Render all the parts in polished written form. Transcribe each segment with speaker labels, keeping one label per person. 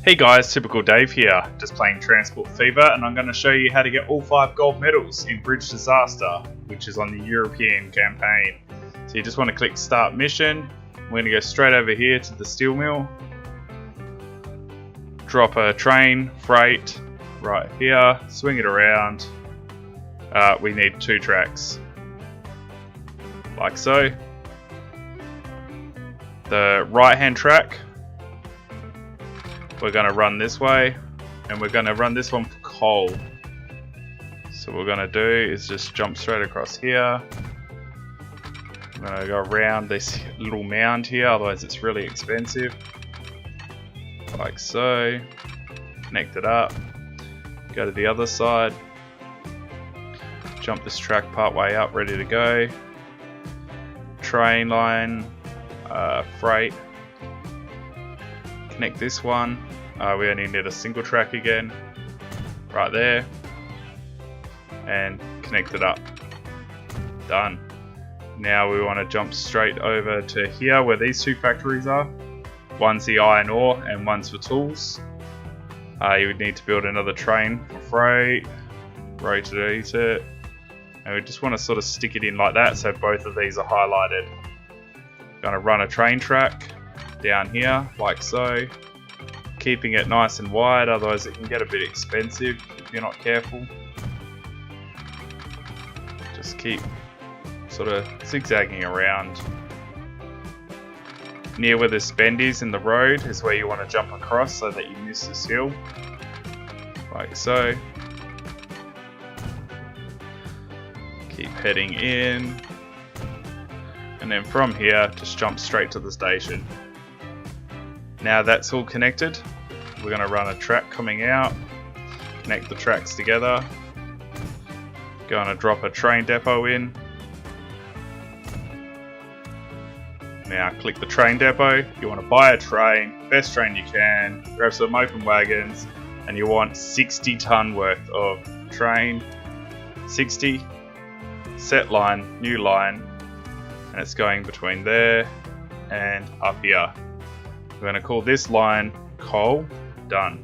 Speaker 1: Hey guys, Typical Dave here, just playing Transport Fever, and I'm going to show you how to get all 5 gold medals in Bridge Disaster, which is on the European campaign. So you just want to click Start Mission. We're going to go straight over here to the steel mill, drop a train, freight, right here, swing it around. We need 2 tracks, like so. The right hand track, we're going to run this way, and we're going to run this one for coal. So what we're going to do is just jump straight across here. I'm going to go around this little mound here, otherwise it's really expensive. Like so. Connect it up. Go to the other side. Jump this track part way up, ready to go. Train line, freight. Connect this one. We only need a single track again, right there, and connect it up. Done. Now we want to jump straight over to here where these 2 factories are. One's the iron ore and one's for tools. You would need to build another train for freight, rotate it, and we just want to sort of stick it in like that so both of these are highlighted. Going to run a train track down here like so, keeping it nice and wide, otherwise it can get a bit expensive if you're not careful. Just keep sort of zigzagging around. Near where this bend is in the road is where you want to jump across so that you miss this hill, like so. Keep heading in, and then from here just jump straight to the station. Now that's all connected, we're going to run a track coming out, connect the tracks together, going to drop a train depot in. Now click the train depot, you want to buy a train, best train you can, grab some open wagons, and you want 60 ton worth of train, 60, set line, new line, and it's going between there and up here. We're going to call this line coal. Done.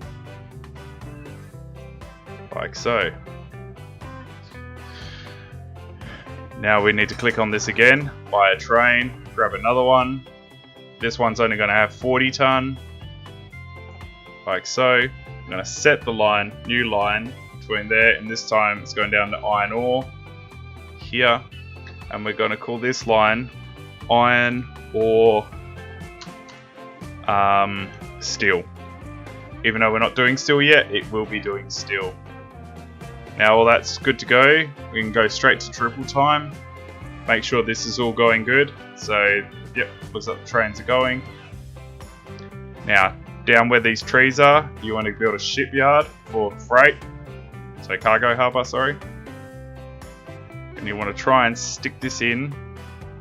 Speaker 1: Like so. Now we need to click on this again, buy a train, grab another one. This one's only going to have 40 ton. Like so. I'm going to set the line, new line between there, and this time it's going down to iron ore here. And we're going to call this line iron ore steel. Even though we're not doing steel yet, it will be doing steel. Now all that's good to go, we can go straight to triple time. Make sure this is all going good. So, yep, looks like the trains are going. Now, down where these trees are, you want to build a shipyard for freight. So cargo harbour, sorry. And you want to try and stick this in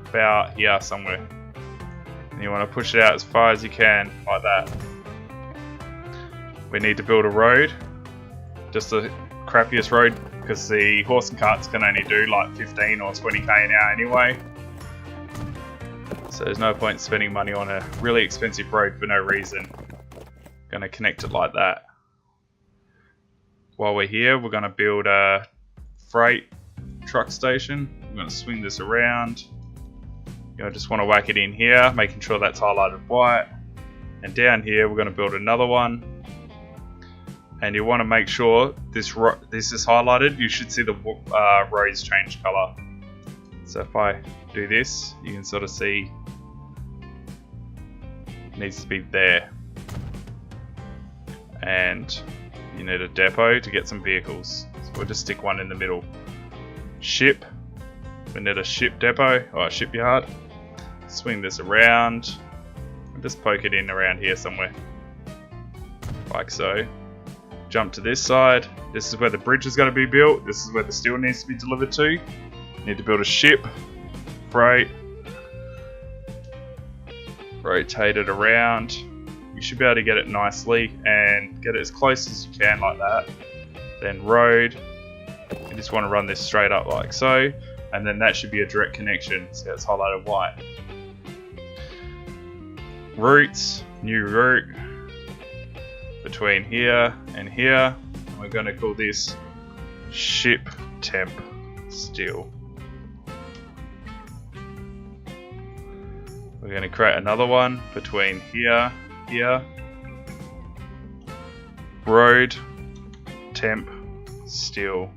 Speaker 1: about here somewhere. And you want to push it out as far as you can, like that. We need to build a road, just the crappiest road, because the horse and carts can only do like 15 or 20k an hour anyway. So there's no point spending money on a really expensive road for no reason. Going to connect it like that. While we're here, we're going to build a freight truck station. I'm going to swing this around. You just want to whack it in here, making sure that's highlighted white. And down here, we're going to build another one. And you want to make sure this is highlighted. You should see the rows change color. So if I do this, you can sort of see it needs to be there. And you need a depot to get some vehicles. So we'll just stick one in the middle. Ship. We need a ship depot or a shipyard. Swing this around and just poke it in around here somewhere, like so. Jump to this side. This is where the bridge is going to be built. This is where the steel needs to be delivered to. You need to build a ship, freight, rotate it around. You should be able to get it nicely and get it as close as you can, like that. Then road. You just want to run this straight up like so, and then that should be a direct connection, so it's highlighted white. Routes, new route. between here and here. We're going to call this ship temp steel. We're going to create another one between here, here. Road temp steel.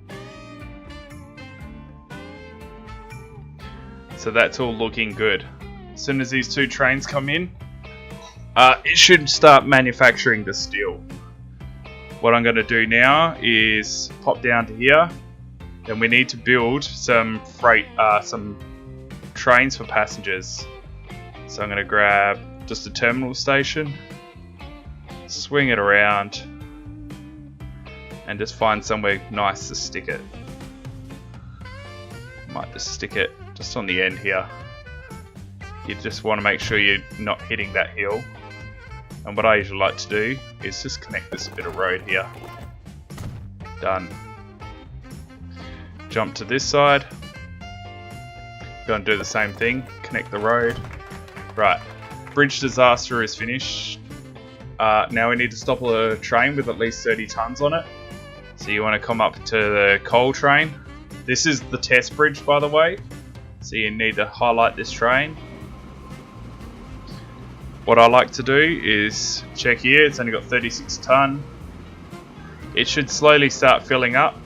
Speaker 1: So that's all looking good. As soon as these two trains come in, it should start manufacturing the steel. What I'm going to do now is pop down to here. Then we need to build some freight, some trains for passengers. So I'm going to grab just a terminal station, swing it around, and just find somewhere nice to stick it. Might just stick it just on the end here. You just want to make sure you're not hitting that hill. And what I usually like to do is just connect this bit of road here. Done. Jump to this side. Go and do the same thing. Connect the road. Right. Bridge disaster is finished. Now we need to stop a train with at least 30 tons on it. So you want to come up to the coal train. This is the test bridge, by the way. So you need to highlight this train. What I like to do is check here, it's only got 36 ton. It should slowly start filling up.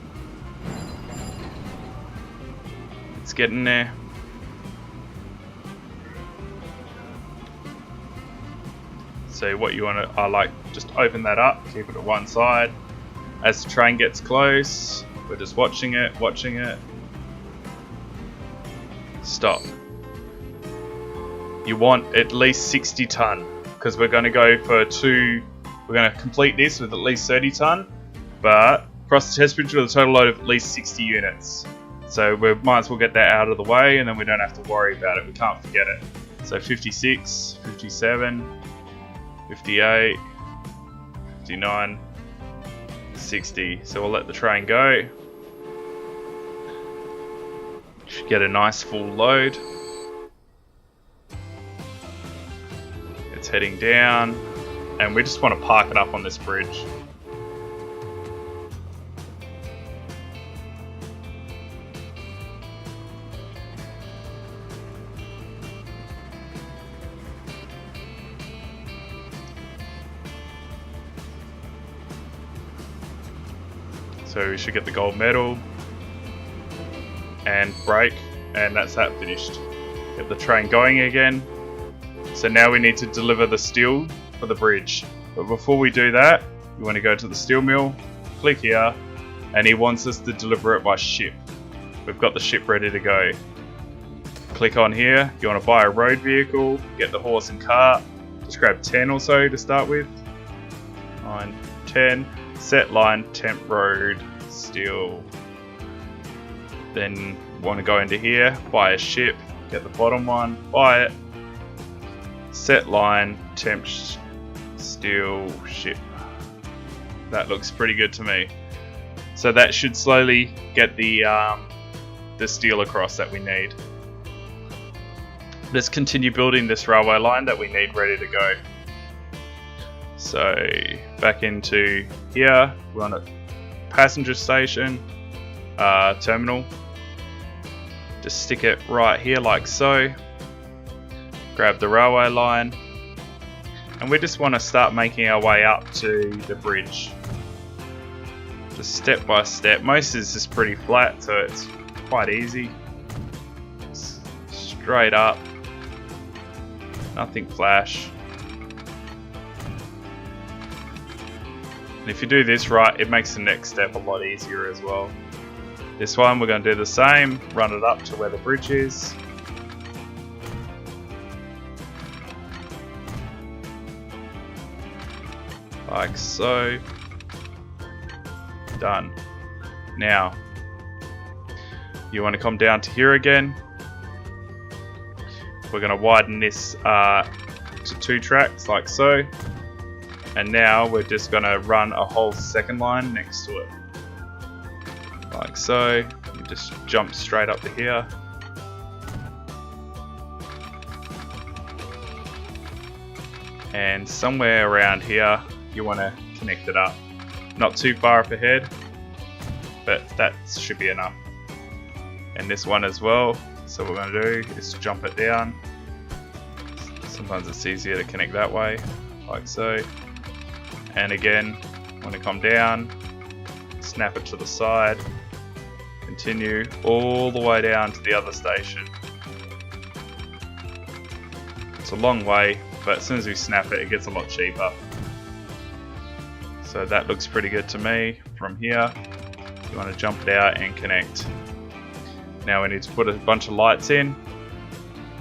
Speaker 1: It's getting there. So what you want to, I like just open that up, keep it at one side. As the train gets close, we're just watching it. Stop. You want at least 60 ton because we're going to go for we're going to complete this with at least 30 ton, but cross the test bridge with a total load of at least 60 units. So we might as well get that out of the way and then we don't have to worry about it. We can't forget it. So 56, 57, 58, 59, 60. So we'll let the train go. Should get a nice full load. It's heading down, and we just want to park it up on this bridge. So we should get the gold medal and break, and that's that finished. Get the train going again. So now we need to deliver the steel for the bridge. But before we do that, we want to go to the steel mill, click here, and he wants us to deliver it by ship. We've got the ship ready to go. Click on here, you want to buy a road vehicle, get the horse and cart, just grab 10 or so to start with. 9, 10, set line, temp road, steel. Then want to go into here, buy a ship, get the bottom one, buy it. Set line, temp steel ship. That looks pretty good to me. So that should slowly get the steel across that we need. Let's continue building this railway line that we need ready to go. So back into here, we want a passenger station, terminal. Just stick it right here like so. Grab the railway line, and we just want to start making our way up to the bridge. Just step by step. Most is just pretty flat, so it's quite easy. Straight up. Nothing flash. And if you do this right, it makes the next step a lot easier as well. This one we're going to do the same, run it up to where the bridge is. Like so. Done. Now, you want to come down to here again. We're going to widen this to 2 tracks like so. And now we're just going to run a whole second line next to it. Like so. You just jump straight up to here. And somewhere around here, you want to connect it up. Not too far up ahead, but that should be enough. And this one as well. So what we're going to do is jump it down. Sometimes it's easier to connect that way, like so. And again, when it come down, snap it to the side, continue all the way down to the other station. It's a long way, but as soon as we snap it, it gets a lot cheaper. So that looks pretty good to me. From here, you want to jump it out and connect. Now we need to put a bunch of lights in.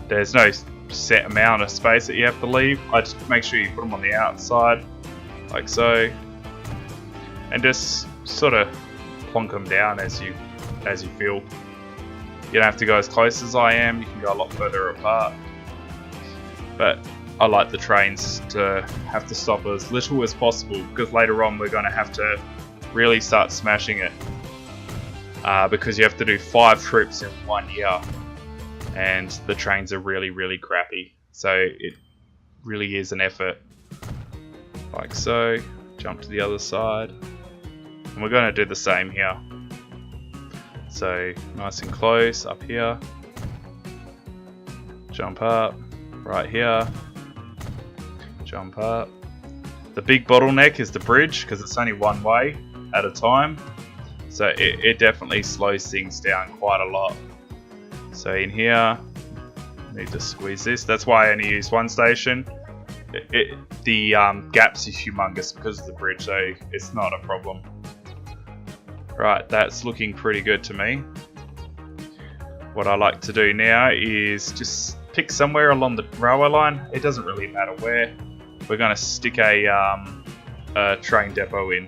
Speaker 1: There's no set amount of space that you have to leave. I just make sure you put them on the outside, like so, and just sort of plonk them down as you feel. You don't have to go as close as I am. You can go a lot further apart. But I like the trains to have to stop as little as possible, because later on we're going to have to really start smashing it. Because you have to do 5 trips in 1 year, and the trains are really crappy, so it really is an effort. Like so, jump to the other side, and we're going to do the same here. So nice and close up here, jump up right here, jump up. The big bottleneck is the bridge, because it's only one way at a time. So it definitely slows things down quite a lot. So in here, need to squeeze this. That's why I only use one station. The gaps are humongous because of the bridge, so it's not a problem. Right, that's looking pretty good to me. What I like to do now is just pick somewhere along the railway line. It doesn't really matter where. We're going to stick a train depot in.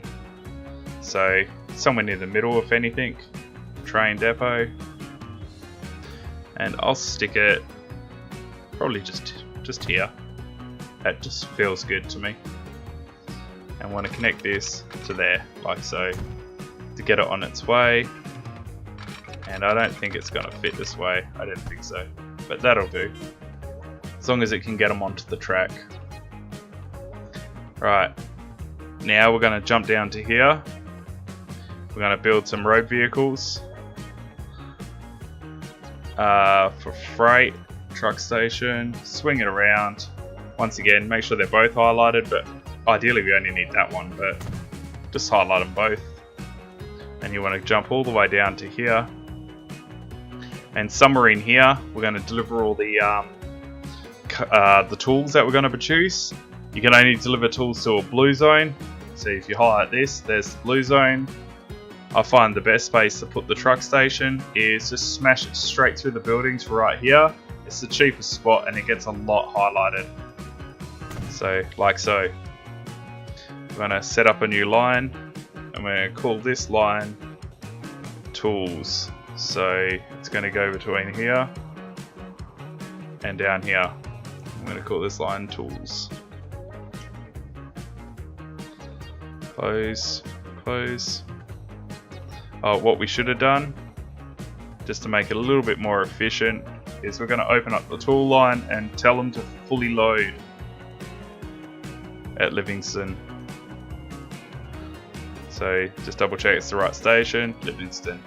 Speaker 1: So somewhere near the middle, if anything, train depot, and I'll stick it probably just here. That just feels good to me. And want to connect this to there, like so, to get it on its way. And I don't think it's going to fit this way. I didn't think so, but that'll do, as long as it can get them onto the track. Right, now we're going to jump down to here. We're going to build some road vehicles for freight, truck station, swing it around. Once again, make sure they're both highlighted, but ideally we only need that one, but just highlight them both. And you want to jump all the way down to here. And somewhere in here, we're going to deliver all the tools that we're going to produce. You can only deliver tools to a blue zone. So if you highlight this, there's the blue zone. I find the best space to put the truck station is just smash it straight through the buildings right here. It's the cheapest spot and it gets a lot highlighted. So, like so. I'm going to set up a new line. I'm going to call this line Tools. So it's going to go between here and down here. I'm going to call this line Tools. Close, close. What we should have done, just to make it a little bit more efficient, is we're going to open up the tool line and tell them to fully load at Livingston. So just double check it's the right station, Livingston.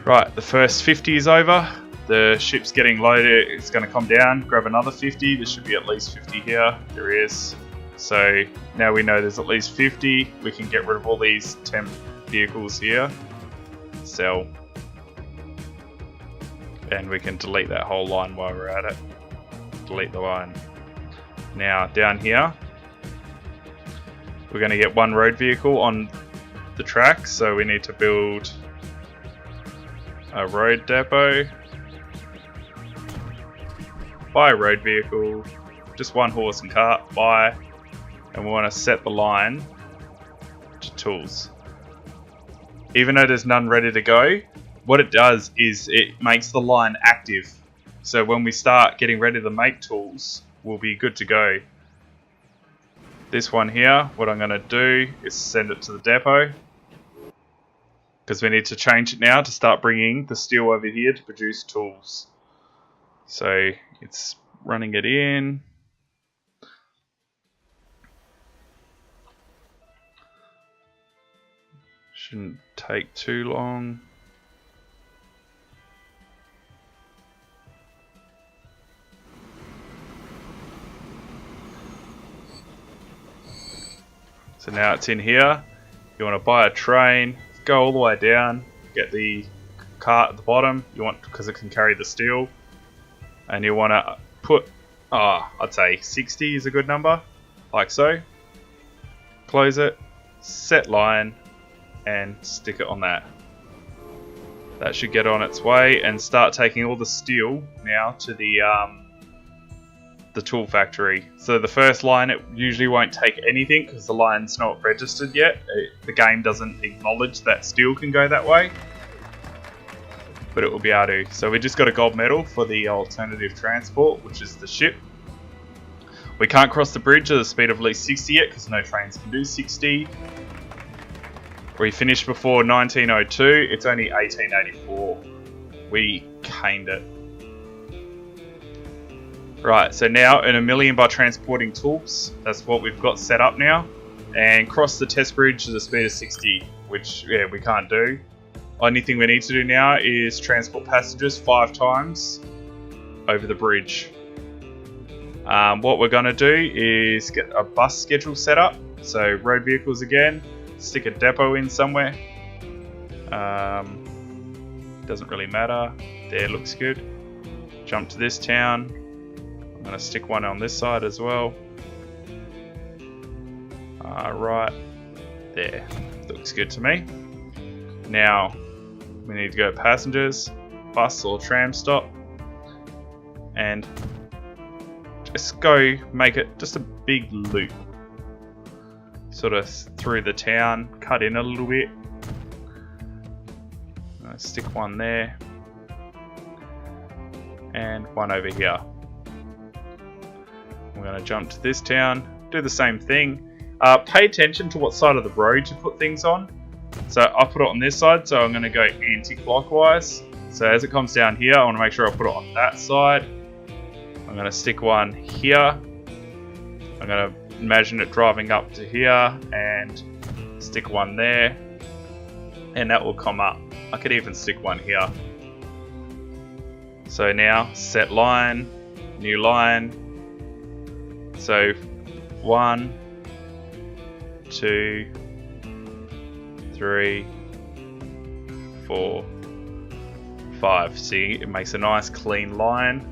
Speaker 1: Right, the first 50 is over. The ship's getting loaded. It's going to come down, grab another 50. There should be at least 50 here. There is. So now we know there's at least 50. We can get rid of all these temp vehicles here. Sell. And we can delete that whole line while we're at it. Delete the line. Now down here, we're going to get one road vehicle on the track. So we need to build a road depot. Buy a road vehicle. Just one horse and cart. Buy. And we want to set the line to tools. Even though there's none ready to go, what it does is it makes the line active. So when we start getting ready to make tools, we'll be good to go. This one here, what I'm going to do is send it to the depot, because we need to change it now to start bringing the steel over here to produce tools. So it's running it in. Shouldn't take too long. So now it's in here. You want to buy a train, go all the way down, get the cart at the bottom. You want, because it can carry the steel, and you want to put, I'd say 60 is a good number, like so. Close it, set line, and stick it on that. That should get on its way and start taking all the steel now to the tool factory. So the first line, it usually won't take anything because the line's not registered yet. The game doesn't acknowledge that steel can go that way, but it will be able to. So we just got a gold medal for the alternative transport, which is the ship. We can't cross the bridge at the speed of at least 60 yet because no trains can do 60. We finished before 1902, it's only 1884. We caned it. Right, so now earn 1 million by transporting tools. That's what we've got set up now. And cross the test bridge at the speed of 60, which, yeah, we can't do. Only thing we need to do now is transport passengers 5 times over the bridge. What we're going to do is get a bus schedule set up. So road vehicles again, stick a depot in somewhere. Doesn't really matter. There, looks good. Jump to this town. I'm going to stick one on this side as well. Right there, looks good to me. Now we need to go passengers, bus or tram stop, and just go make it just a big loop, sort of through the town, cut in a little bit. Stick one there and one over here. We're going to jump to this town, do the same thing. Pay attention to what side of the road you put things on. So I put it on this side, so I'm going to go anti-clockwise. So as it comes down here, I want to make sure I put it on that side. I'm going to stick one here. I'm going to imagine it driving up to here and stick one there. And that will come up. I could even stick one here. So now, set line, new line. So 1, 2, 3, 4, 5. See, it makes a nice clean line.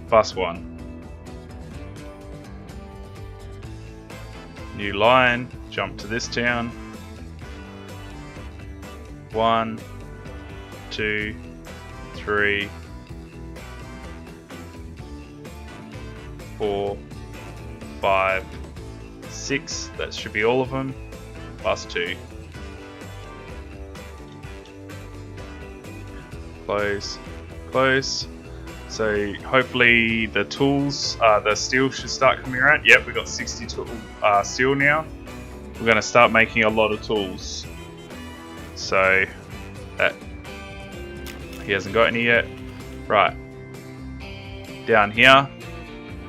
Speaker 1: Bus 1. New line, jump to this town. 1, 2, 3, 4, 5, 6. That should be all of them. Bus 2. Close, close. So hopefully the tools, the steel should start coming around. Yep, we've got 60 steel now. We're going to start making a lot of tools. So that he hasn't got any yet. Right, down here,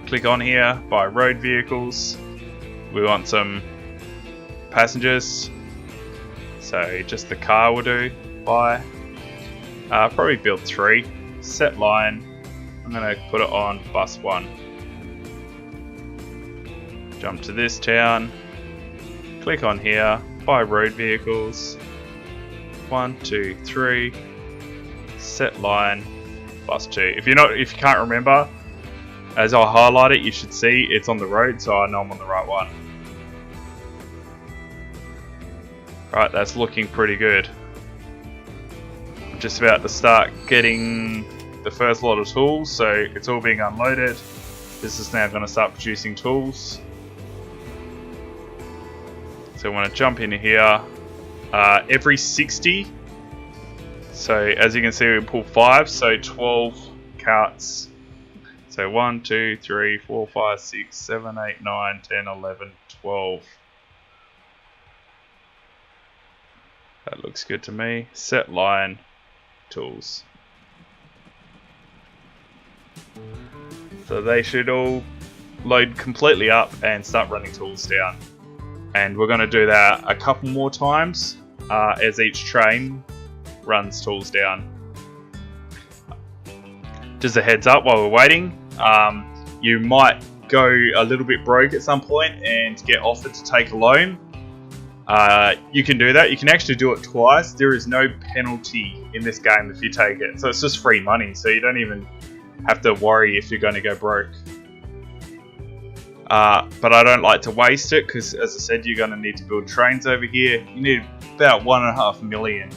Speaker 1: click on here, buy road vehicles. We want some passengers, so just the car will do. Buy, probably build 3. Set line, I'm going to put it on bus 1. Jump to this town, click on here, buy road vehicles. 1, 2, 3. Set line, bus 2. If you can't remember, as I highlight it, you should see it's on the road, so I know I'm on the right one. Right, that's looking pretty good. I'm just about to start getting the first lot of tools, so it's all being unloaded. This is now going to start producing tools. So I want to jump in here. Every 60. So as you can see, we pull 5, so 12 carts. So 1, 2, 3, 4, 5, 6, 7, 8, 9, 10, 11, 12. That looks good to me. Set line, tools. So they should all load completely up and start running tools down. And we're going to do that a couple more times as each train runs tools down. Just a heads up while we're waiting, you might go a little bit broke at some point and get offered to take a loan. You can do that. You can actually do it twice. There is no penalty in this game if you take it. So it's just free money. So you don't even have to worry if you're going to go broke. But I don't like to waste it because, as I said, you're going to need to build trains over here. You need about 1.5 million.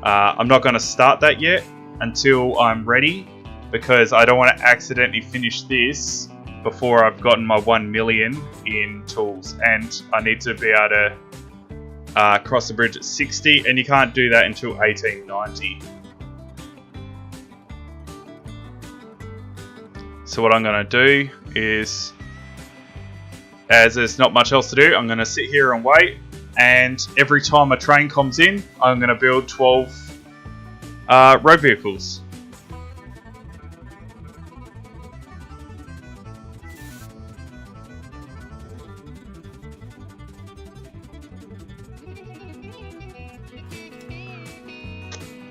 Speaker 1: I'm not going to start that yet until I'm ready, because I don't want to accidentally finish this before I've gotten my 1 million in tools, and I need to be able to cross the bridge at 60, and you can't do that until 1890. So what I'm going to do is, as there's not much else to do, I'm going to sit here and wait, and every time a train comes in, I'm going to build 12 road vehicles.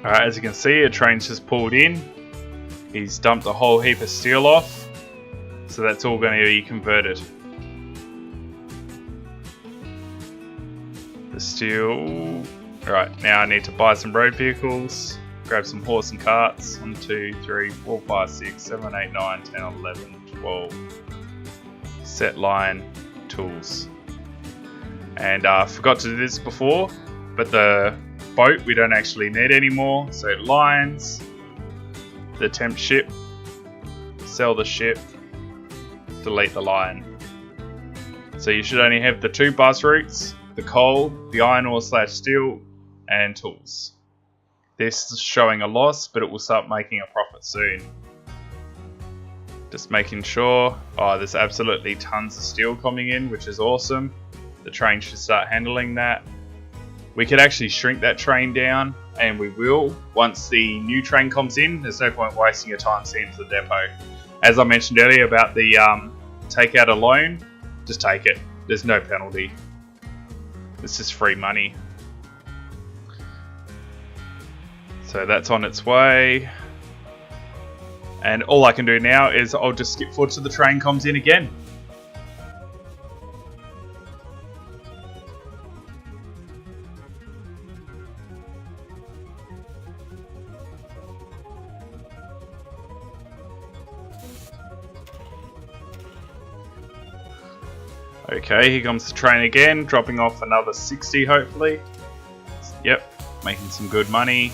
Speaker 1: Alright, as you can see, a train's just pulled in. He's dumped a whole heap of steel off, so that's all going to be converted. The steel. Alright, now I need to buy some road vehicles, grab some horse and carts. 1, 2, 3, 4, 5, 6, 7, 8, 9, 10, 11, 12. Set line tools. And I forgot to do this before, but the boat we don't actually need anymore. So lines, the temp ship, sell the ship, delete the line. So you should only have the 2 bus routes, the coal, the iron ore / steel, and tools. This is showing a loss, but it will start making a profit soon. Just making sure. Oh, there's absolutely tons of steel coming in, which is awesome. The train should start handling that. We could actually shrink that train down, and we will once the new train comes in. There's no point wasting your time sitting to the depot. As I mentioned earlier about the take out a loan, just take it. There's no penalty. It's just free money. So that's on its way. And all I can do now is I'll just skip forward to the train comes in again. Okay, here comes the train again, dropping off another 60 hopefully. Yep, making some good money.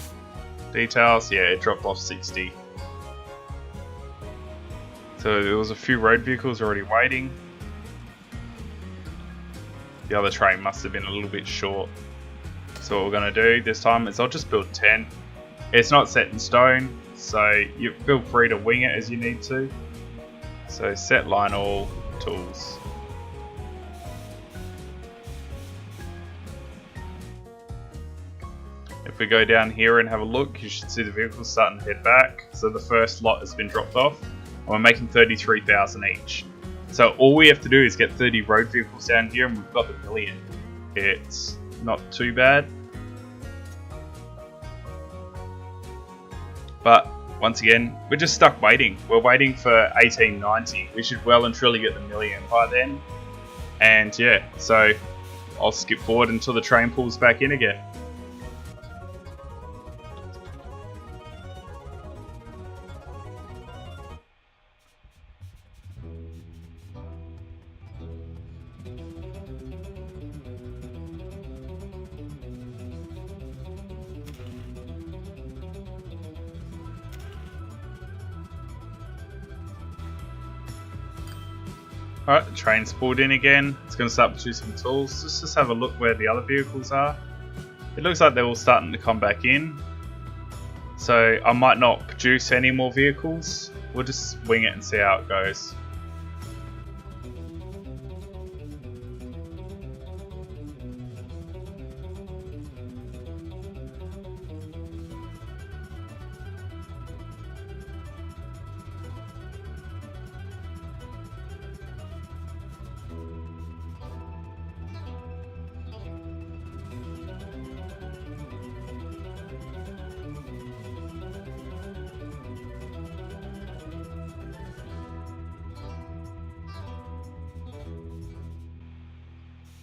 Speaker 1: Details, yeah, it dropped off 60. So there was a few road vehicles already waiting. The other train must have been a little bit short. So what we're going to do this time is I'll just build 10. It's not set in stone, so you feel free to wing it as you need to. So set line all tools. If we go down here and have a look, you should see the vehicles starting to head back. So the first lot has been dropped off, and we're making 33,000 each. So all we have to do is get 30 road vehicles down here, and we've got the million. It's not too bad. But once again, we're just stuck waiting. We're waiting for 1890. We should well and truly get the million by then. And yeah, so I'll skip forward until the train pulls back in again. Alright, the train's pulled in again. It's going to start producing tools. Let's just have a look where the other vehicles are. It looks like they're all starting to come back in. So I might not produce any more vehicles. We'll just wing it and see how it goes.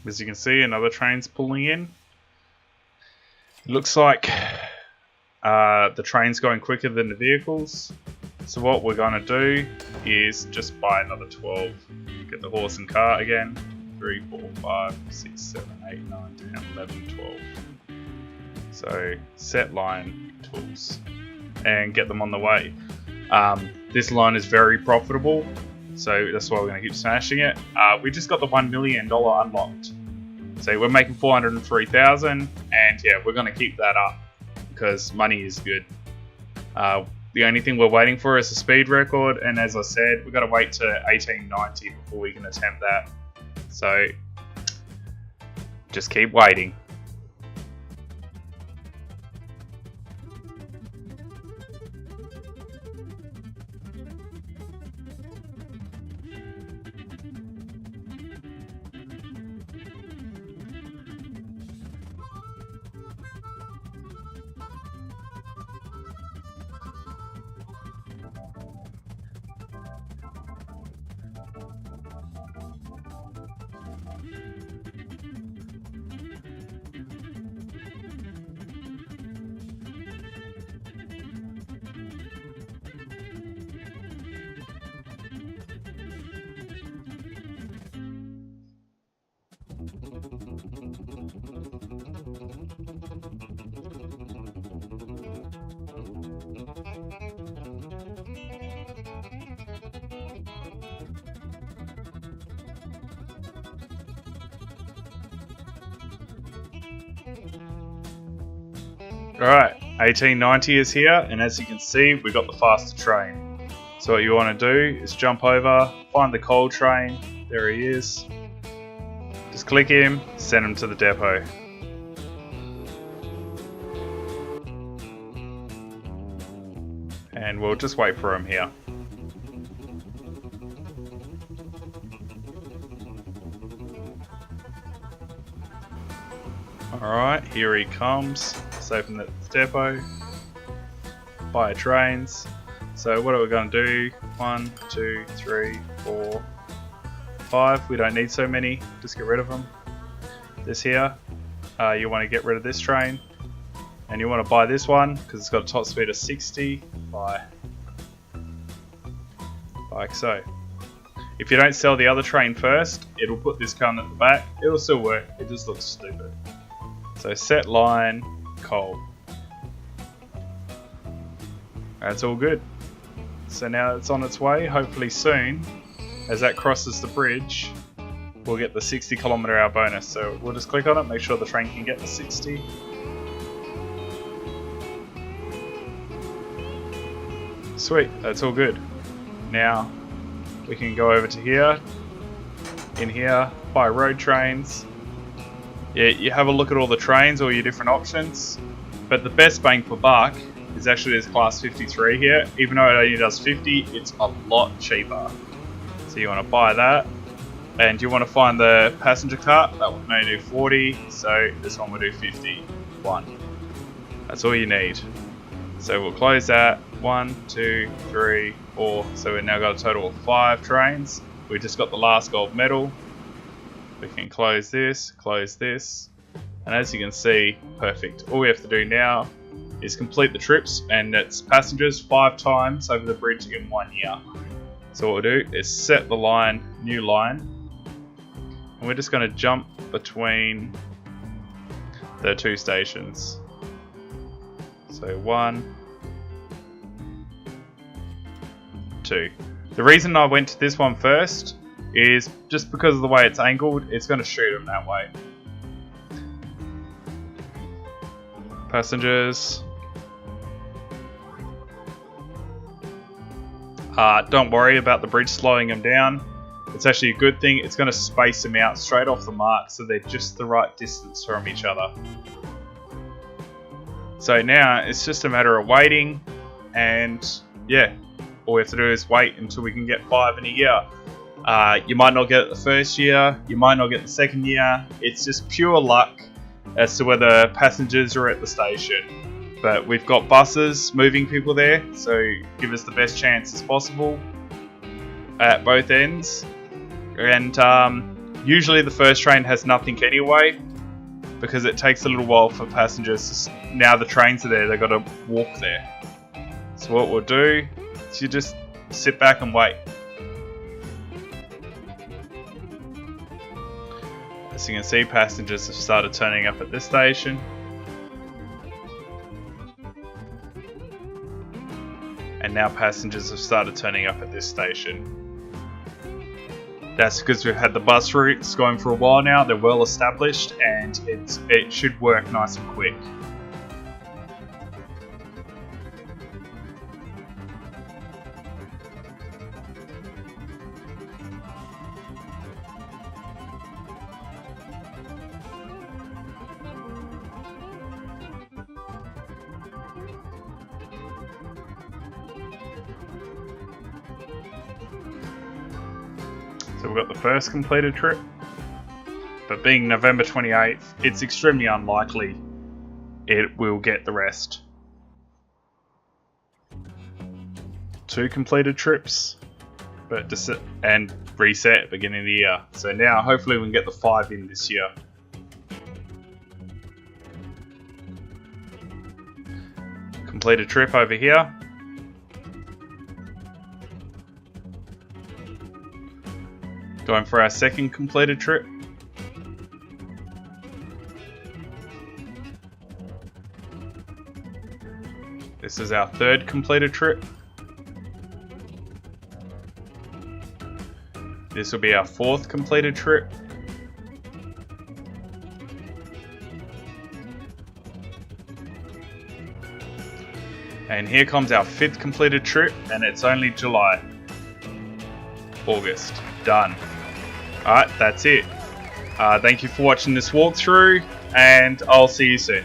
Speaker 1: As you can see, another train's pulling in. It looks like the train's going quicker than the vehicles. So what we're going to do is just buy another 12. Get the horse and cart again. 3, 4, 5, 6, 7, 8, 9, 10, 11, 12. So set line tools and get them on the way. This line is very profitable, so that's why we're going to keep smashing it. We just got the $1 million unlocked. So we're making 403,000, and yeah, we're going to keep that up because money is good. The only thing we're waiting for is a speed record, and as I said, we've got to wait to 1890 before we can attempt that. So just keep waiting. Alright, 1890 is here, and as you can see, we got the faster train. So what you want to do is jump over, find the coal train, there he is. Just click him, send him to the depot. And we'll just wait for him here. Alright, here he comes. Let's open the depot. Buy trains. So what are we going to do? 1, 2, 3, 4, 5. We don't need so many. Just get rid of them. This here. You want to get rid of this train. And you want to buy this one because it's got a top speed of 60. Buy. Like so. If you don't sell the other train first, it'll put this gun at the back. It'll still work. It just looks stupid. So set line, coal. That's all good. So now it's on its way. Hopefully soon, as that crosses the bridge, we'll get the 60 km/h bonus. So we'll just click on it, make sure the train can get the 60. Sweet, that's all good. Now we can go over to here, in here, buy road trains. Yeah, you have a look at all the trains, all your different options, but the best bang for buck is actually this class 53 here. Even though it only does 50, it's a lot cheaper. So you want to buy that, and you want to find the passenger cart. That one may do 40, so this one will do 51. That's all you need. So we'll close that. 1, 2, 3, 4. So we've now got a total of 5 trains. We just got the last gold medal. We can close this, and as you can see, perfect. All we have to do now is complete the trips, and it's passengers 5 times over the bridge in 1 year. So what we'll do is set the line, new line, and we're just going to jump between the 2 stations. So 1, 2. The reason I went to this one first is just because of the way it's angled, it's going to shoot them that way. Passengers. Don't worry about the bridge slowing them down. It's actually a good thing. It's going to space them out straight off the mark so they're just the right distance from each other. So now it's just a matter of waiting, and yeah, all we have to do is wait until we can get 5 in a year. You might not get it the first year, you might not get the second year. It's just pure luck as to whether passengers are at the station. But we've got buses moving people there, so give us the best chances possible at both ends. And Usually the first train has nothing anyway, because it takes a little while for passengers. Now the trains are there, they've got to walk there. So what we'll do is you just sit back and wait. As you can see, passengers have started turning up at this station. And now passengers have started turning up at this station. That's because we've had the bus routes going for a while now. They're well established and it should work nice and quick. So we've got the first completed trip, but being November 28th, it's extremely unlikely it will get the rest. 2 completed trips, and reset at the beginning of the year. So now hopefully we can get the 5 in this year. Completed trip over here. Going for our second completed trip. This is our third completed trip. This will be our 4th completed trip. And here comes our 5th completed trip, and it's only July. August. Done. Alright, that's it. Thank you for watching this walkthrough, and I'll see you soon.